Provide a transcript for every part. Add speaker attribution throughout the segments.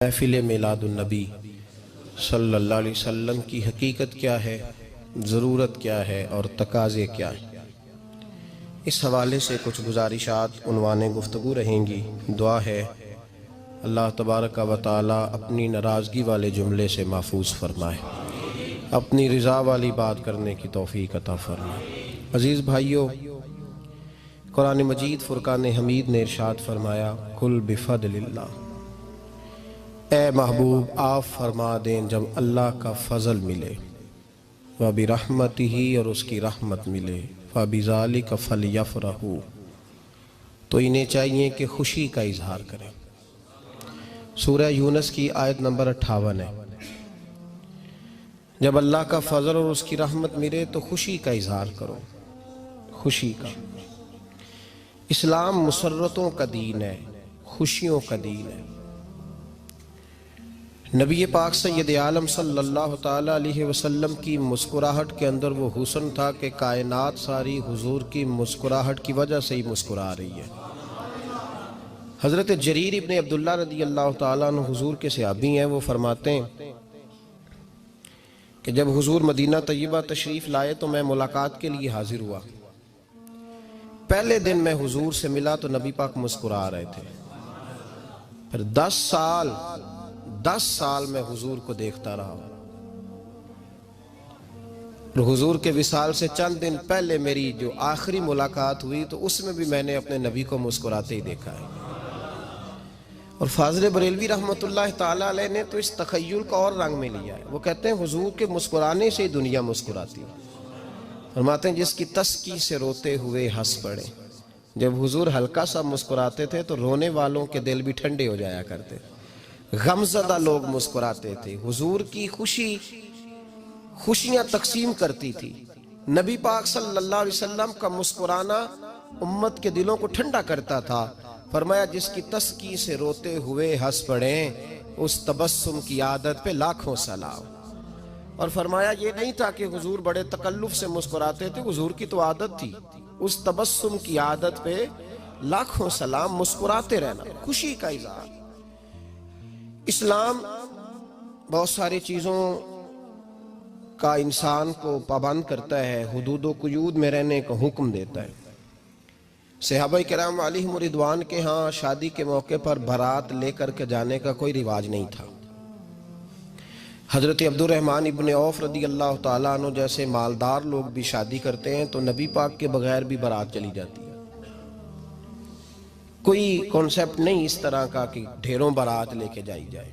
Speaker 1: محفل میلاد النبی صلی اللہ علیہ وسلم کی حقیقت کیا ہے، ضرورت کیا ہے اور تقاضے کیا ہیں، اس حوالے سے کچھ گزارشات عنوان گفتگو رہیں گی۔ دعا ہے اللہ تبارک و تعالی اپنی ناراضگی والے جملے سے محفوظ فرمائے، اپنی رضا والی بات کرنے کی توفیق عطا فرمائے۔ عزیز بھائیو، قرآن مجید فرقان حمید نے ارشاد فرمایا قل بفضل اللہ، اے محبوب آپ فرما دیں جب اللہ کا فضل ملے، وَبِرَحْمَتِهِ اور اس کی رحمت ملے، فَبِذَلِكَ فَلْيَفْرَحُوا تو انہیں چاہیے کہ خوشی کا اظہار کریں۔ سورہ یونس کی آیت نمبر 58 ہے۔ جب اللہ کا فضل اور اس کی رحمت ملے تو خوشی کا اظہار کرو، خوشی کا۔ اسلام مسرتوں کا دین ہے، خوشیوں کا دین ہے۔ نبی پاک سید عالم صلی اللہ تعالیٰ علیہ وسلم کی مسکراہٹ کے اندر وہ حسن تھا کہ کائنات ساری حضور کی مسکراہٹ کی وجہ سے ہی مسکرا رہی ہے۔ حضرت جریر ابن عبداللہ رضی اللہ تعالیٰ عنہ حضور کے صحابی ہیں، وہ فرماتے ہیں کہ جب حضور مدینہ طیبہ تشریف لائے تو میں ملاقات کے لیے حاضر ہوا۔ پہلے دن میں حضور سے ملا تو نبی پاک مسکرا رہے تھے۔ پھر 10 سال میں حضور کو دیکھتا رہا، اور حضور کے وصال سے چند دن پہلے میری جو آخری ملاقات ہوئی تو اس میں بھی میں نے اپنے نبی کو مسکراتے ہی دیکھا ہے۔ اور فاضل بریلوی رحمۃ اللہ تعالیٰ علیہ نے تو اس تخیل کا اور رنگ میں لیا ہے۔ وہ کہتے ہیں حضور کے مسکرانے سے ہی دنیا مسکراتی ہے۔ فرماتے ہیں جس کی تسکی سے روتے ہوئے ہنس پڑے۔ جب حضور ہلکا سا مسکراتے تھے تو رونے والوں کے دل بھی ٹھنڈے ہو جایا کرتے، غمزدہ لوگ مسکراتے تھے۔ حضور کی خوشیاں تقسیم کرتی تھی۔ نبی پاک صلی اللہ علیہ وسلم کا مسکرانا امت کے دلوں کو ٹھنڈا کرتا تھا۔ فرمایا جس کی تسکی سے روتے ہوئے ہنس پڑیں اس تبسم کی عادت پہ لاکھوں سلام۔ اور فرمایا یہ نہیں تھا کہ حضور بڑے تکلف سے مسکراتے تھے، حضور کی تو عادت تھی، اس تبسم کی عادت پہ لاکھوں سلام، مسکراتے رہنا، خوشی کا اظہار۔ اسلام بہت ساری چیزوں کا انسان کو پابند کرتا ہے، حدود و قیود میں رہنے کا حکم دیتا ہے۔ صحابہ کرام علیہم رضوان کے ہاں شادی کے موقع پر بارات لے کر کے جانے کا کوئی رواج نہیں تھا۔ حضرت عبد الرحمن ابن عوف رضی اللہ تعالیٰ عنہ جیسے مالدار لوگ بھی شادی کرتے ہیں تو نبی پاک کے بغیر بھی بارات چلی جاتی ہے۔ کوئی کانسیپٹ نہیں اس طرح کا کہ ڈھیروں بارات لے کے جائی جائے۔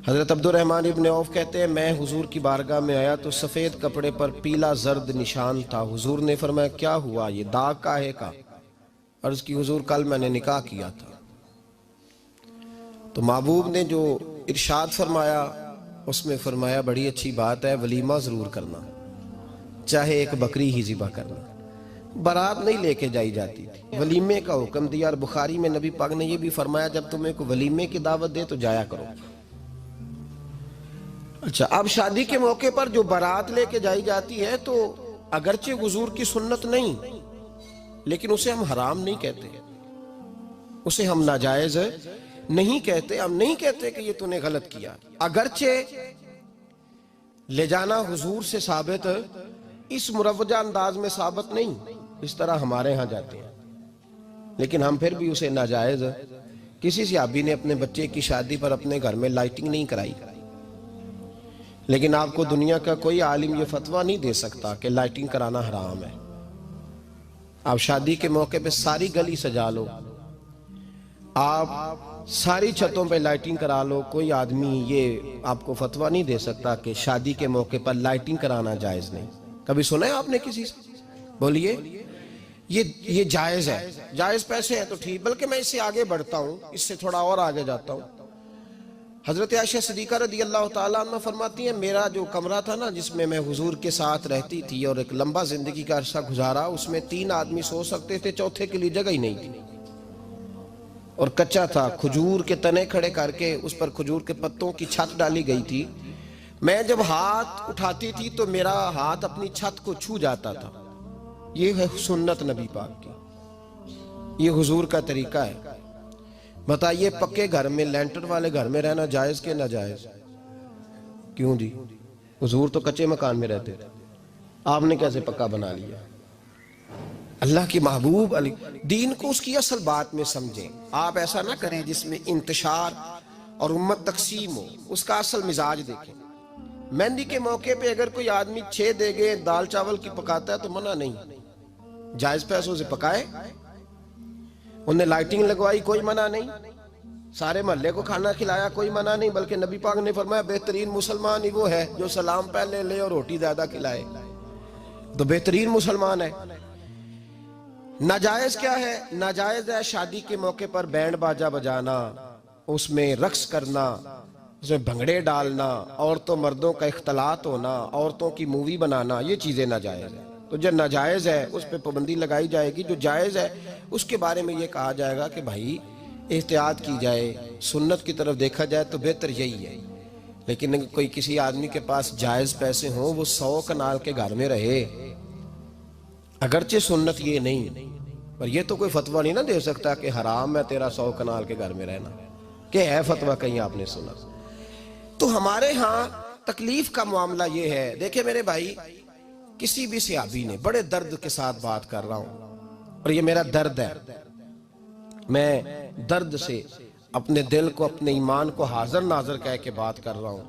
Speaker 1: حضرت عبد الرحمن ابن عوف کہتے ہیں میں حضور کی بارگاہ میں آیا تو سفید کپڑے پر پیلا زرد نشان تھا۔ حضور نے فرمایا کیا ہوا، یہ داغ کاہے کا؟ عرض کی حضور کل میں نے نکاح کیا تھا۔ تو محبوب نے جو ارشاد فرمایا اس میں فرمایا بڑی اچھی بات ہے، ولیمہ ضرور کرنا، چاہے ایک بکری ہی ذبح کرنا۔ بارات نہیں لے کے جائی جاتی تھی، ولیمے کا حکم دیا۔ اور بخاری میں نبی پاک نے یہ بھی فرمایا جب تمہیں کوئی ولیمے کی دعوت دے تو جایا کرو۔ اچھا، اب شادی کے موقع پر جو بارات لے کے جائی جاتی ہے تو اگرچہ حضور کی سنت نہیں، لیکن اسے ہم حرام نہیں کہتے، اسے ہم ناجائز نہیں کہتے۔ ہم نہیں کہتے کہ یہ تو نے غلط کیا، اگرچہ لے جانا حضور سے ثابت اس مروجہ انداز میں ثابت نہیں، اس طرح ہمارے ہاں جاتے ہیں، لیکن ہم پھر بھی اسے ناجائز۔ کسی صحابی نے اپنے بچے کی شادی پر اپنے گھر میں لائٹنگ نہیں کرائی، لیکن آپ کو دنیا کا کوئی عالم یہ فتویٰ نہیں دے سکتا کہ لائٹنگ کرانا حرام ہے۔ آپ شادی کے موقع پہ ساری گلی سجا لو، آپ ساری چھتوں پہ لائٹنگ کرا لو، کوئی آدمی یہ آپ کو فتویٰ نہیں دے سکتا کہ شادی کے موقع پر لائٹنگ کرانا جائز نہیں۔ کبھی سنا ہے آپ نے کسی سے؟ بولیے یہ جائز ہے، جائز پیسے ہیں تو ٹھیک، بلکہ میں اس سے آگے بڑھتا ہوں، اس سے تھوڑا اور آگے جاتا ہوں۔ حضرت عائشہ صدیقہ رضی اللہ تعالیٰ عنہ فرماتی ہیں میرا جو کمرہ تھا نا جس میں حضور کے ساتھ رہتی تھی اور ایک لمبا زندگی کا عرصہ گزارا، اس میں 3 آدمی سو سکتے تھے، چوتھے کے لیے جگہ ہی نہیں تھی، اور کچا تھا۔ کھجور کے تنے کھڑے کر کے اس پر کھجور کے پتوں کی چھت ڈالی گئی تھی۔ میں جب ہاتھ اٹھاتی تھی تو میرا ہاتھ اپنی چھت کو چھو جاتا تھا۔ یہ ہے سنت نبی پاک کی، یہ حضور کا طریقہ ہے۔ بتائیے پکے گھر میں لینٹر والے گھر میں رہنا جائز کہ ناجائز؟ کیوں جی؟ حضور تو کچے مکان میں رہتے تھے، آپ نے کیسے پکا بنا لیا؟ اللہ کی محبوب علی دین کو اس کی اصل بات میں سمجھیں. آپ ایسا نہ کریں جس میں انتشار اور امت تقسیم ہو. اس کا اصل مزاج دیکھیں. مہندی کے موقع پہ اگر کوئی آدمی 6 دیگیں دال چاول کی پکاتا ہے تو منع نہیں، جائز پیسوں سے پکائے. انہیں لائٹنگ لگوائی، کوئی منع نہیں. سارے محلے کو کھانا کھلایا، کوئی منع نہیں. بلکہ نبی پاک نے فرمایا بہترین مسلمان ہی وہ ہے جو سلام پہلے لے اور روٹی زیادہ کھلائے، تو بہترین مسلمان ہے. ناجائز کیا ہے؟ ناجائز ہے شادی کے موقع پر بینڈ باجا بجانا، اس میں رقص کرنا، اس میں بھنگڑے ڈالنا، عورتوں مردوں کا اختلاط ہونا، عورتوں کی مووی بنانا، یہ چیزیں ناجائز ہیں. تو جو ناجائز ہے اس پہ پابندی لگائی جائے گی. جو جائز ہے اس کے بارے میں یہ کہا جائے گا کہ بھائی احتیاط کی جائے، سنت کی طرف دیکھا جائے تو بہتر یہی ہے. لیکن اگر کوئی کسی آدمی کے پاس جائز پیسے ہوں، وہ 100 کنال کے گھر میں رہے، اگرچہ سنت یہ نہیں، پر یہ تو کوئی فتویٰ نہیں نہ دے سکتا کہ حرام ہے تیرا 100 کنال کے گھر میں رہنا، کہ ہے فتویٰ کہیں آپ نے سنا. تو ہمارے ہاں تکلیف کا معاملہ یہ ہے. دیکھیں میرے بھائی، کسی بھی صحابی نے، بڑے درد کے ساتھ بات کر رہا ہوں اور یہ میرا درد ہے، میں درد سے اپنے دل کو، اپنے ایمان کو حاضر ناظر کہہ کے بات کر رہا ہوں.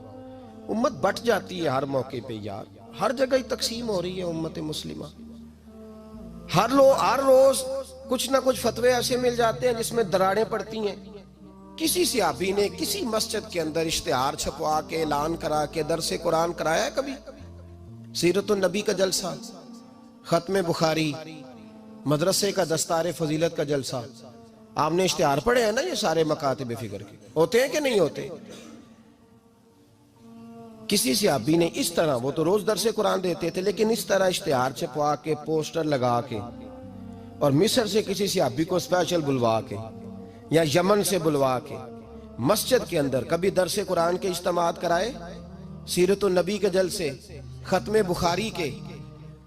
Speaker 1: امت بٹ جاتی ہے ہر موقع پہ یار، ہر جگہ ہی تقسیم ہو رہی ہے امت مسلمہ. ہر روز کچھ نہ کچھ فتوے ایسے مل جاتے ہیں جس میں دراڑیں پڑتی ہیں. کسی صحابی نے کسی مسجد کے اندر اشتہار چھپوا کے اعلان کرا کے درس قرآن کرایا ہے کبھی؟ سیرت النبی کا جلسہ، ختم بخاری، مدرسے کا دستار فضیلت کا جلسہ، آپ نے اشتہار پڑھے ہیں نا یہ سارے مکاتب فکر کے؟ ہوتے ہیں کہ نہیں ہوتے؟ کسی صحابی نے اس طرح، وہ تو روز درس قرآن دیتے تھے، لیکن اس طرح اشتہار چھپوا کے، پوسٹر لگا کے، اور مصر سے کسی صحابی کو اسپیشل بلوا کے یا یمن سے بلوا کے مسجد کے اندر کبھی درس قرآن کے اجتماعات کرائے، سیرت النبی کے جلسے، ختم بخاری کے؟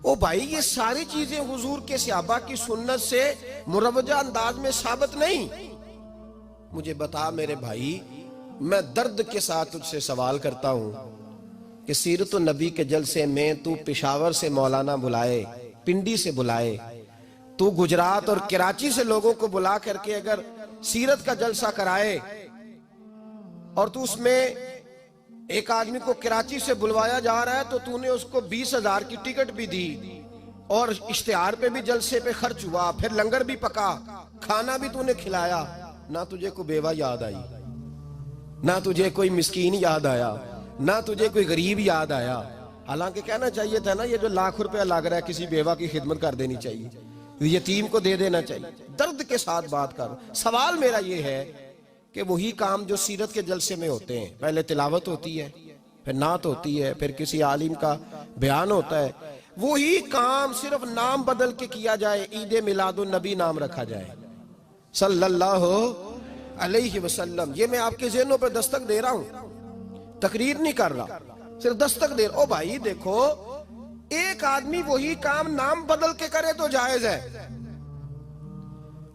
Speaker 1: او بھائی یہ ساری چیزیں حضور کے صحابہ کی سنت سے مروجہ انداز میں ثابت نہیں. مجھے بتا میرے بھائی، میں درد کے ساتھ تجھ سے سوال کرتا ہوں کہ سیرت النبی کے جلسے میں تو پشاور سے مولانا بلائے، پنڈی سے بلائے، تو گجرات اور کراچی سے لوگوں کو بلا کر کے اگر سیرت کا جلسہ کرائے، اور تو اس میں ایک آدمی کو کراچی سے بلوایا جا رہا ہے تو تو نے اس کو 20,000 کی ٹکٹ بھی دی، اور اشتہار پہ بھی جلسے پہ خرچ ہوا، پھر لنگر بھی پکا، کھانا بھی تو نے کھلایا، نہ تجھے کوئی بیوہ یاد آئی، نہ تجھے کوئی مسکین یاد آیا، نہ تجھے کوئی غریب یاد آیا. حالانکہ کہنا چاہیے تھا نا یہ جو ₹1,00,000 لگ رہا ہے کسی بیوہ کی خدمت کر دینی چاہیے، یتیم کو دے دینا چاہیے. درد کے ساتھ بات کر. سوال میرا یہ ہے کہ وہی کام جو سیرت کے جلسے میں ہوتے ہیں، پہلے تلاوت ہوتی ہے، پھر نعت ہوتی ہے، پھر کسی عالم کا بیان ہوتا ہے، وہی کام صرف نام بدل کے کیا جائے، عید میلاد النبی نام رکھا جائے صلی اللہ علیہ وسلم. یہ میں آپ کے ذہنوں پہ دستک دے رہا ہوں، تقریر نہیں کر رہا، صرف دستک دے رہا. او بھائی دیکھو، ایک آدمی وہی کام نام بدل کے کرے تو جائز ہے،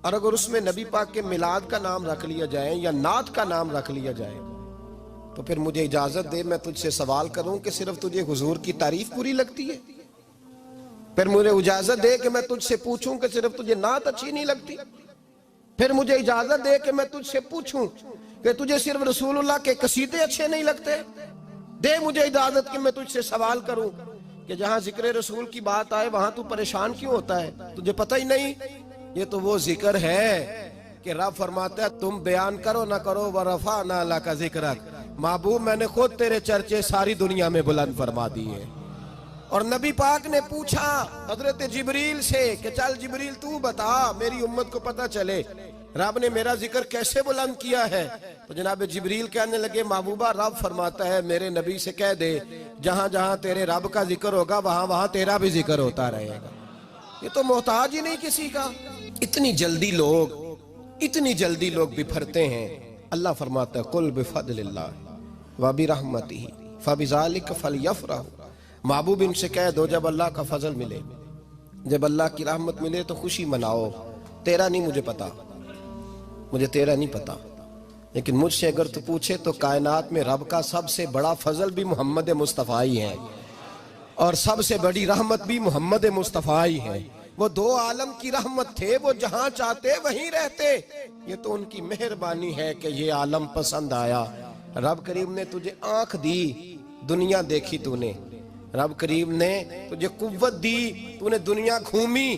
Speaker 1: اور اگر اس میں نبی پاک کے میلاد کا نام رکھ لیا جائے یا نعت کا نام رکھ لیا جائے تو پھر مجھے اجازت دے میں تجھ سے سوال کروں کہ صرف تجھے حضور کی تعریف پوری لگتی ہے؟ پھر مجھے اجازت دے کہ میں تجھ سے پوچھوں کہ صرف تجھے نعت اچھی نہیں لگتی؟ پھر مجھے اجازت دے کہ میں تجھ سے پوچھوں کہ تجھے صرف رسول اللہ کے قصیدے اچھے نہیں لگتے؟ دے مجھے اجازت کہ میں تجھ سے سوال کروں کہ جہاں ذکر رسول کی بات آئے وہاں تو پریشان کیوں ہوتا ہے؟ تجھے پتہ ہی نہیں یہ تو وہ ذکر ہے کہ رب فرماتا ہے تم بیان کرو نہ کرو وَرَفَعْنَا لَكَ ذِكْرَكَ، محبوب میں نے خود تیرے چرچے ساری دنیا میں بلند فرما دیے. اور نبی پاک نے پوچھا حضرت جبریل سے کہ چل جبریل تو بتا میری امت کو پتہ چلے رب نے میرا ذکر کیسے بلند کیا ہے. تو جناب جبریل کہنے لگے محبوبہ رب فرماتا ہے میرے نبی سے کہہ دے جہاں جہاں تیرے رب کا ذکر ہوگا وہاں وہاں تیرا بھی ذکر ہوتا رہے گا. یہ تو محتاج ہی نہیں کسی کا. اتنی جلدی لوگ بپھرتے ہیں. اللہ فرماتا ہے قل بفضل اللہ وبرحمتہ فبذلک فلیفرحوا. محبوب ان سے کہہ دو جب اللہ کا فضل ملے، جب اللہ کی رحمت ملے تو خوشی مناؤ. تیرا نہیں مجھے پتا، مجھے تیرا نہیں پتا. لیکن مجھ سے اگر تو پوچھے تو کائنات میں رب کا سب سے بڑا فضل بھی محمد مصطفیٰ ہی ہے، اور سب سے بڑی رحمت بھی محمد مصطفیٰ ہی ہے۔ وہ دو عالم کی رحمت تھے، وہ جہاں چاہتے وہیں رہتے، یہ تو ان کی مہربانی ہے کہ یہ عالم پسند آیا۔ رب کریم نے تجھے آنکھ دی، دنیا دیکھی تو نے، رب کریم نے تجھے قوت دی، تو نے دنیا گھومی،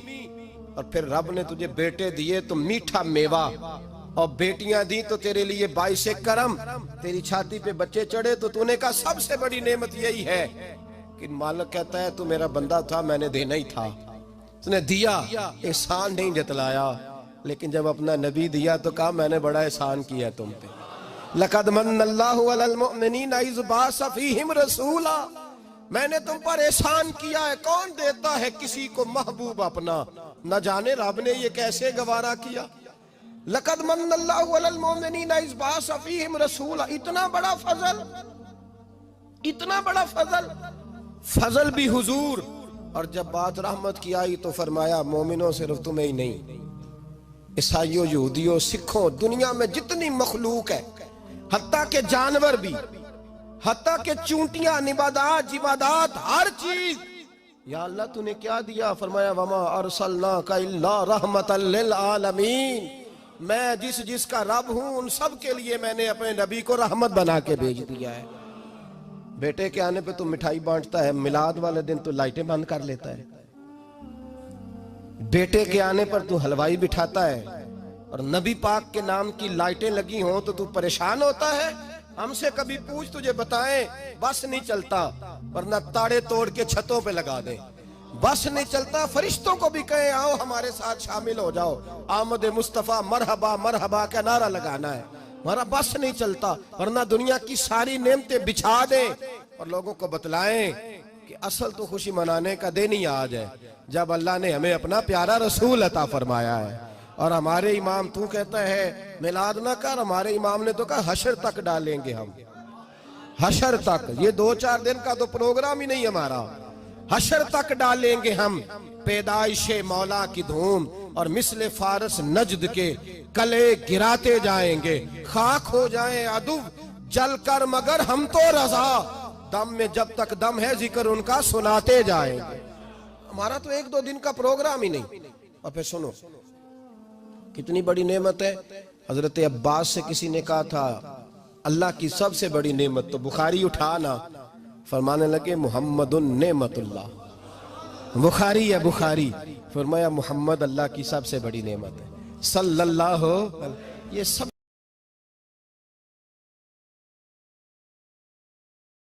Speaker 1: اور پھر رب نے تجھے بیٹے دیے تو میٹھا میوہ، اور بیٹیاں دی تو تیرے لیے باعث کرم، تیری چھاتی پہ بچے چڑھے تو نے کہا سب سے بڑی نعمت یہی ہے کہ مالک کہتا ہے تو میرا بندہ تھا، میں نے دینا ہی تھا، تو نے دیا، احسان نہیں جتلایا، لیکن جب اپنا نبی دیا تو کہا میں نے بڑا احسان کیا ہے تم پہ۔ لَقَدْ مَنَّ اللَّهُ عَلَى الْمُؤْمِنِينَ إِذْ بَعَثَ فِيهِمْ رَسُولًا، میں نے تم پر احسان کیا ہے۔ کون دیتا ہے کسی کو محبوب اپنا؟ نہ جانے رب نے یہ کیسے گوارا کیا۔ لَقَدْ مَنَّ اللَّهُ عَلَى الْمُؤْمِنِينَ إِذْ بَعَثَ فِيهِمْ رَسُولًا، اتنا بڑا فضل، اتنا بڑا فضل، فضل بھی حضور۔ اور جب بات رحمت کی آئی تو فرمایا مومنوں صرف تمہیں ہی نہیں، عیسائیوں، یہودیوں، سکھوں، دنیا میں جتنی مخلوق ہے، حتیٰ کہ جانور بھی، حتیٰ کہ چونٹیاں، نباتات، جمادات، ہر چیز، یا اللہ تو نے کیا دیا؟ فرمایا وَمَا أَرْسَلْنَاكَ إِلَّا رَحْمَةً لِلْعَالَمِينَ، میں جس کا رب ہوں ان سب کے لیے میں نے اپنے نبی کو رحمت بنا کے بھیج دیا ہے۔ بیٹے کے آنے پہ تو مٹھائی بانٹتا ہے، میلاد والے دن تو لائٹیں بند کر لیتا ہے، بیٹے کے آنے پر تو حلوائی بٹھاتا ہے، اور نبی پاک کے نام کی لائٹیں لگی ہوں تو پریشان ہوتا ہے۔ ہم سے کبھی پوچھ تجھے بتائیں، بس نہیں چلتا، ورنہ تاڑے توڑ کے چھتوں پہ لگا دیں۔ بس نہیں چلتا، فرشتوں کو بھی کہیں آؤ ہمارے ساتھ شامل ہو جاؤ، آمد مصطفیٰ مرحبا مرحبا کا نعرہ لگانا ہے، ہمارا بس نہیں چلتا، ورنہ دنیا کی ساری نعمتیں بچھا دیں اور لوگوں کو بتلائیں کہ اصل تو خوشی منانے کا دن ہی آج ہے جب اللہ نے ہمیں اپنا پیارا رسول عطا فرمایا ہے۔ اور ہمارے امام تو کہتا ہے میلاد نہ کر، ہمارے امام نے تو کہا حشر تک ڈالیں گے ہم، حشر تک، یہ 2-4 دن کا تو پروگرام ہی نہیں ہمارا، حشر تک ڈالیں گے ہم پیدائش مولا کی دھوم، اور مثل فارس نجد کے کلے گراتے جائیں گے، خاک ہو جائیں عدو جل کر مگر ہم تو رضا، دم میں جب تک دم ہے ذکر ان کا سناتے جائیں گے۔ ہمارا تو 1-2 دن کا پروگرام ہی نہیں۔ اور پھر سنو کتنی بڑی نعمت ہے۔ حضرت عباس سے کسی نے کہا تھا اللہ کی سب سے بڑی نعمت، تو بخاری اٹھانا، فرمانے لگے محمد نعمت اللہ، بخاری ہے بخاری، فرمایا محمد اللہ کی سب سے بڑی نعمت ہے، صلی اللہ، یہ سب